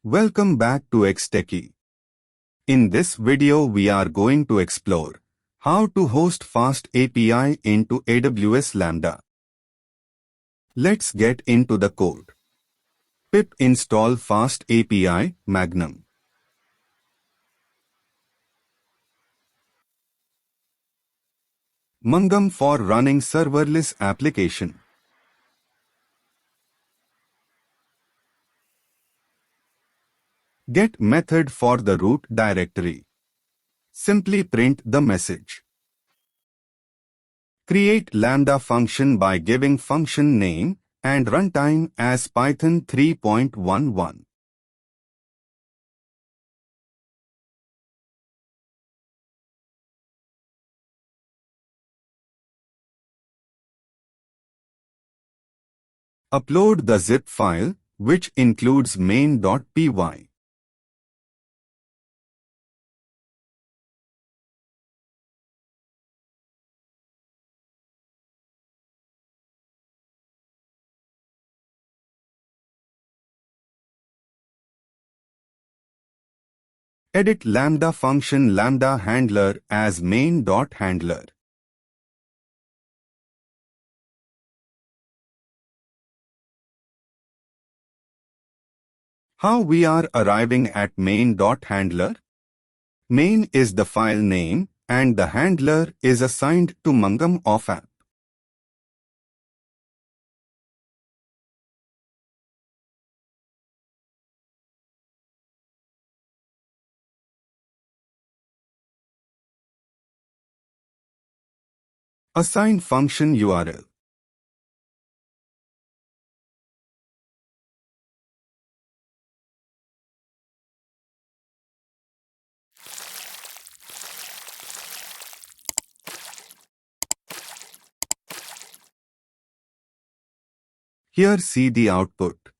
Welcome back to XTechie. In this video we are going to explore how to host FastAPI into AWS Lambda. Let's get into the code. Pip install FastAPI Magnum. Mangum for running serverless application. Get method for the root directory. Simply print the message. Create Lambda function by giving function name and runtime as Python 3.11. Upload the zip file, which includes main.py. Edit Lambda function Lambda handler as main.handler. How we are arriving at main.handler? Main is the file name and the handler is assigned to Mangum of app. Assign function URL. Here see the output.